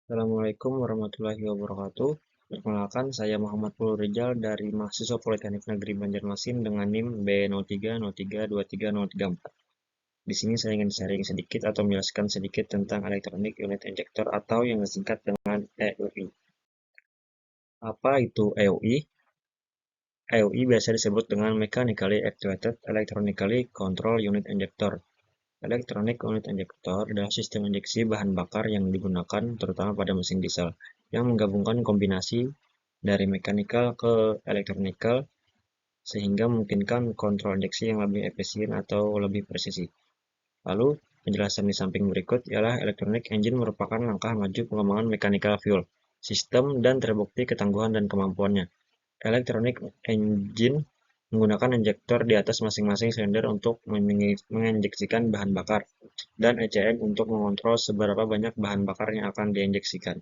Assalamualaikum warahmatullahi wabarakatuh. Perkenalkan, saya Muhammad Pulur Rizal dari mahasiswa Politeknik Negeri Banjarmasin dengan NIM B0303230334. Di sini saya ingin sharing sedikit atau menjelaskan sedikit tentang Electronic Unit Injector atau yang disingkat dengan EUI. Apa itu EUI? EUI biasa disebut dengan Mechanically Actuated Electronically Control Unit Injector. Electronic Unit Injector adalah sistem injeksi bahan bakar yang digunakan terutama pada mesin diesel, yang menggabungkan kombinasi dari mechanical ke electronical sehingga memungkinkan kontrol injeksi yang lebih efisien atau lebih presisi. Lalu, penjelasan di samping berikut ialah electronic engine merupakan langkah maju pengembangan mechanical fuel sistem dan terbukti ketangguhan dan kemampuannya. Electronic engine menggunakan injektor di atas masing-masing silinder untuk menginjeksikan bahan bakar, dan ECM untuk mengontrol seberapa banyak bahan bakar yang akan diinjeksikan.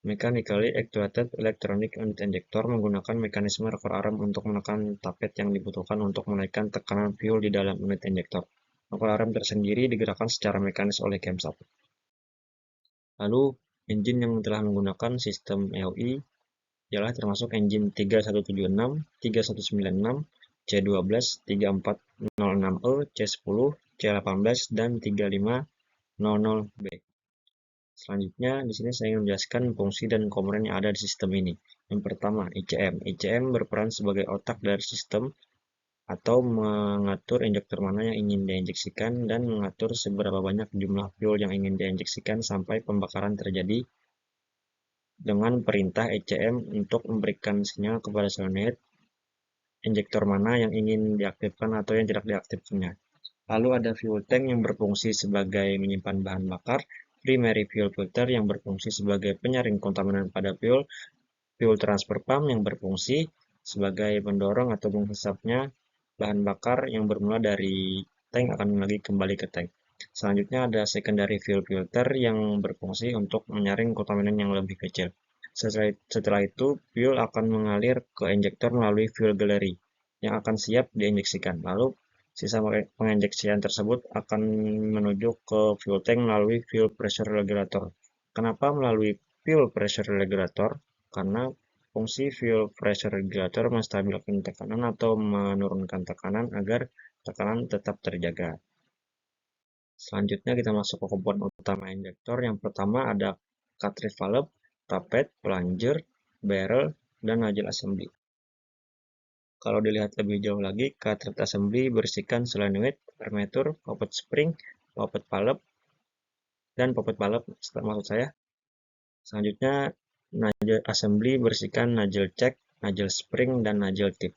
Mechanically Actuated Electronic Unit Injector menggunakan mekanisme rocker arm untuk menekan tapet yang dibutuhkan untuk menaikkan tekanan fuel di dalam unit injektor. Rocker arm tersendiri digerakkan secara mekanis oleh camshaft. Lalu, engine yang telah menggunakan sistem EOI ialah termasuk engine 3176, 3196, C12, 3406E, C10, C18, dan 3500B. Selanjutnya, di sini saya ingin menjelaskan fungsi dan komponen yang ada di sistem ini. Yang pertama, ICM. ICM berperan sebagai otak dari sistem atau mengatur injektor mana yang ingin diinjeksikan dan mengatur seberapa banyak jumlah fuel yang ingin diinjeksikan sampai pembakaran terjadi dengan perintah ECM untuk memberikan sinyal kepada solenoid injektor mana yang ingin diaktifkan atau yang tidak diaktifkannya. Lalu ada fuel tank yang berfungsi sebagai menyimpan bahan bakar, primary fuel filter yang berfungsi sebagai penyaring kontaminan pada fuel, fuel transfer pump yang berfungsi sebagai pendorong atau menghisapnya bahan bakar yang bermula dari tank akan lagi kembali ke tank. Selanjutnya ada secondary fuel filter yang berfungsi untuk menyaring kontaminan yang lebih kecil. Setelah itu, fuel akan mengalir ke injektor melalui fuel gallery yang akan siap diinjeksikan. Lalu, sisa penginjeksian tersebut akan menuju ke fuel tank melalui fuel pressure regulator. Kenapa melalui fuel pressure regulator? Karena fungsi fuel pressure regulator menstabilkan tekanan atau menurunkan tekanan agar tekanan tetap terjaga. Selanjutnya kita masuk ke komponen utama injektor. Yang pertama ada cartridge valve, tapet, plunger, barrel, dan nozzle assembly. Kalau dilihat lebih jauh lagi, cartridge assembly berisikan solenoid, armatur, poppet spring, poppet valve, dan poppet valve maksud saya. Selanjutnya, nozzle assembly berisikan nozzle check, nozzle spring, dan nozzle tip.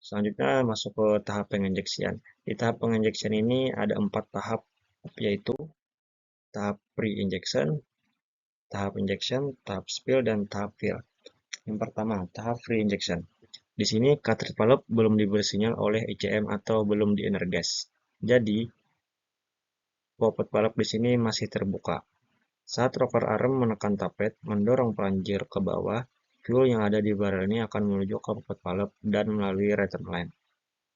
Selanjutnya masuk ke tahap penginjeksian. Di tahap penginjeksian ini ada 4 tahap, yaitu tahap pre-injection, tahap injection, tahap spill, dan tahap fill. Yang pertama, tahap pre-injection. Di sini cartridge valve belum diberi sinyal oleh ECM atau belum dienergis. Jadi, poppet valve di sini masih terbuka. Saat rocker arm menekan tapet, mendorong plunger ke bawah, fuel yang ada di barrel ini akan menuju ke poppet valve dan melalui return line.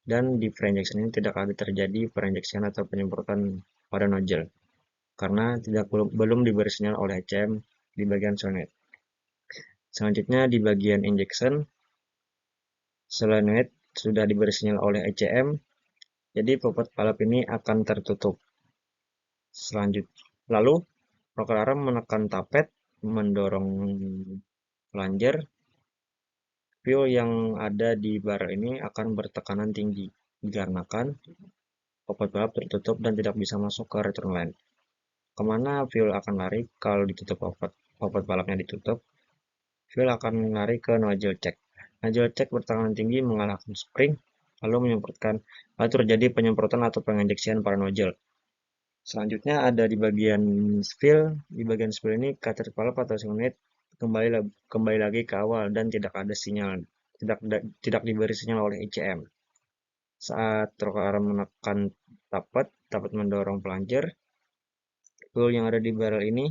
Dan di pre-injection ini tidak ada terjadi perinjeksian atau penyemprotan pada nozzle, karena belum diberi sinyal oleh ECM di bagian solenoid. Selanjutnya di bagian injection, solenoid sudah diberi sinyal oleh ECM, jadi poppet valve ini akan tertutup. Lalu rocker arm menekan tapet, mendorong plunger. Fuel yang ada di barrel ini akan bertekanan tinggi, dikarenakan poppet valve tertutup dan tidak bisa masuk ke return line. Kemana fuel akan lari kalau ditutup poppet valve-nya ditutup? Fuel akan lari ke nozzle check. Nozzle check bertekanan tinggi mengalahkan spring, lalu terjadi penyemprotan atau penginjeksian pada nozzle. Selanjutnya ada di bagian spill. Di bagian spill ini cartridge valve atau solenoid kembali lagi ke awal dan tidak ada sinyal, tidak diberi sinyal oleh ECM. Saat rocker arm menekan tapet mendorong plunger, fuel yang ada di barrel ini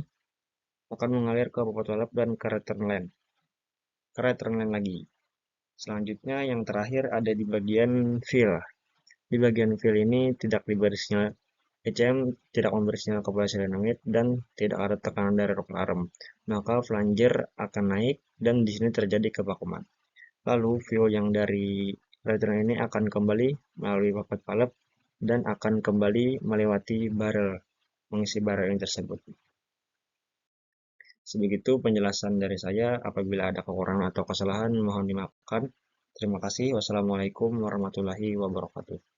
akan mengalir ke poppet valve dan ke return line lagi. Selanjutnya yang terakhir ada di bagian fill. Di bagian fill ini tidak diberi sinyal ECM tidak memberi sinyal kepada solenoid dan tidak ada tekanan dari rok alarm, maka flanger akan naik dan di sini terjadi kevakuman. Lalu fuel yang dari radiator ini akan kembali melalui papat valve dan akan kembali melewati barrel, mengisi barrel ini tersebut. Sebegitu penjelasan dari saya. Apabila ada kekurangan atau kesalahan, mohon dimaafkan. Terima kasih. Wassalamualaikum warahmatullahi wabarakatuh.